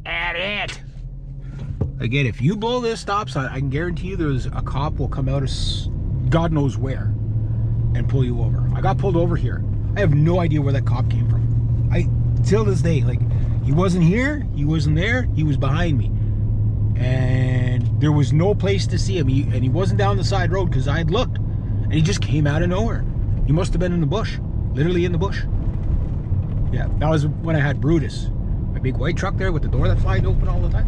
at it. Again, if you blow this stop sign, I can guarantee you there's a cop will come out of God knows where and pull you over. I got pulled over here. I have no idea where that cop came from. Till this day, like, he wasn't here, he wasn't there, he was behind me. And there was no place to see him. And he wasn't down the side road because I had looked. And he just came out of nowhere. He must have been in the bush. Literally in the bush. Yeah, that was when I had Brutus. My big white truck there with the door that flied open all the time.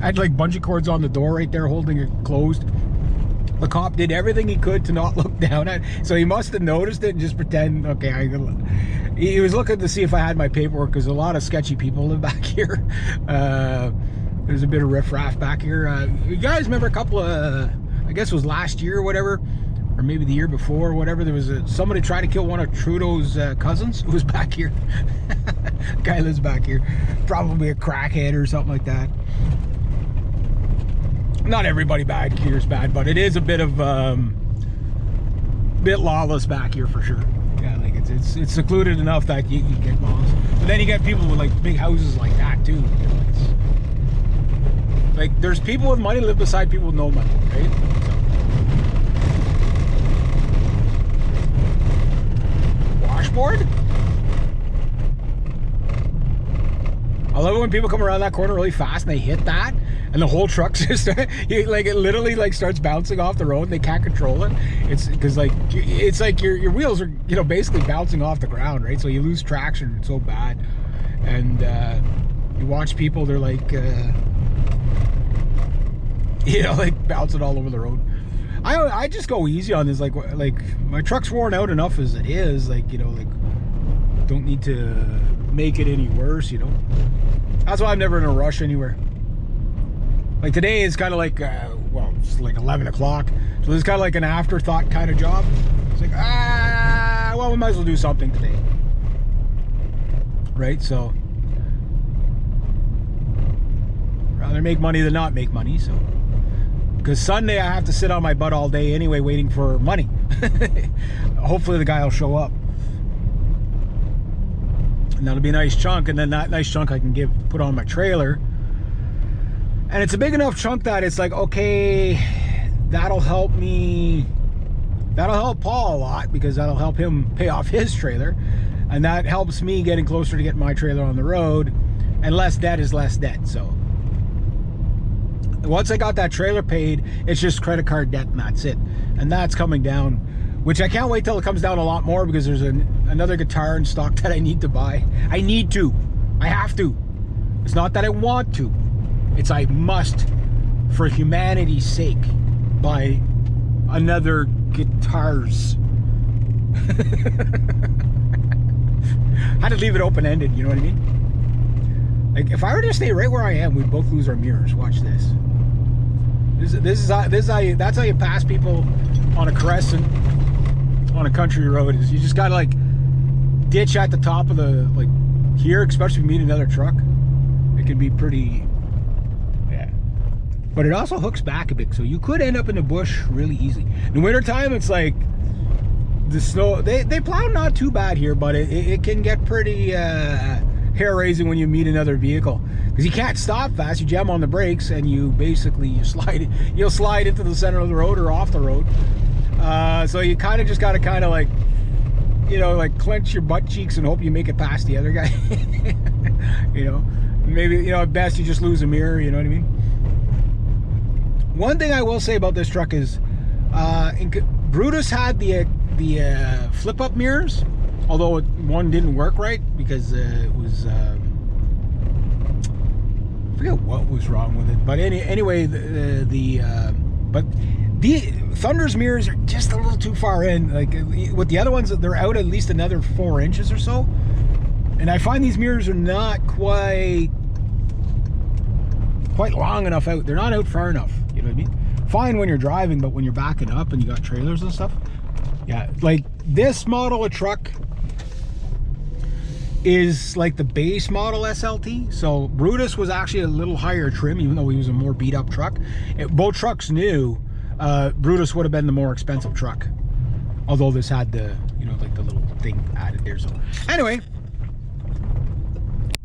I had like bungee cords on the door right there holding it closed. The cop did everything he could to not look down at it. So he must have noticed it and just pretend, okay, he was looking to see if I had my paperwork because a lot of sketchy people live back here. There's a bit of riff raff back here. You guys remember a couple of, I guess it was last year or whatever, or maybe the year before or whatever, there was somebody tried to kill one of Trudeau's cousins who was back here. Guy lives back here. Probably a crackhead or something like that. Not everybody back here is bad, but it is a bit of bit lawless back here for sure. Yeah, like it's secluded enough that you get lost. But then you get people with like big houses like that too. You know, like there's people with money live beside people with no money, right? So. Washboard? I love it when people come around that corner really fast and they hit that and the whole truck's just like it literally like starts bouncing off the road and they can't control it. It's because like it's like your wheels are, you know, basically bouncing off the ground, right? So you lose traction. It's so bad. And you watch people, they're like you know, like bouncing all over the road. I just go easy on this, like my truck's worn out enough as it is, like, you know, like don't need to make it any worse, you know. That's why I'm never in a rush anywhere. Like today is kind of like well, it's like 11 o'clock, so this is kind of like an afterthought kind of job. It's like, well, we might as well do something today, right? So rather make money than not make money. So because Sunday I have to sit on my butt all day anyway waiting for money. Hopefully the guy will show up. And that'll be a nice chunk, and then that nice chunk I can put on my trailer. And it's a big enough chunk that it's like, okay, that'll help me, that'll help Paul a lot because that'll help him pay off his trailer. And that helps me getting closer to getting my trailer on the road. And less debt is less debt. So once I got that trailer paid, it's just credit card debt and that's it. And that's coming down, which I can't wait till it comes down a lot more because there's another guitar in stock that I need to buy. I need to. I have to. It's not that I want to. It's I must, for humanity's sake, buy another guitars. Had to leave it open-ended, you know what I mean? Like if I were to stay right where I am, we'd both lose our mirrors. Watch this. That's how you pass people on a crescent on a country road. Is you just gotta like ditch at the top of the, like here, especially if you meet another truck. It can be pretty, yeah. But it also hooks back a bit, so you could end up in the bush really easy. In the wintertime, it's like the snow, they plow not too bad here, but it can get pretty hair-raising when you meet another vehicle. Because you can't stop fast, you jam on the brakes and you'll slide into the center of the road or off the road. So you kind of just got to kind of like, you know, like clench your butt cheeks and hope you make it past the other guy. You know, maybe, you know, at best you just lose a mirror, you know what I mean? One thing I will say about this truck is Brutus had the flip-up mirrors, although one didn't work right because it was I forget what was wrong with it, but anyway, but the Thunder's mirrors are just a little too far in. Like with the other ones, they're out at least another 4 inches or so, and I find these mirrors are not quite long enough out. They're not out far enough, you know what I mean? Fine when you're driving, but when you're backing up and you got trailers and stuff, yeah, like this model of truck is like the base model SLT. So Brutus was actually a little higher trim, even though he was a more beat up truck. Both trucks knew Brutus would have been the more expensive truck, although this had the, you know, like the little thing added there. So anyway,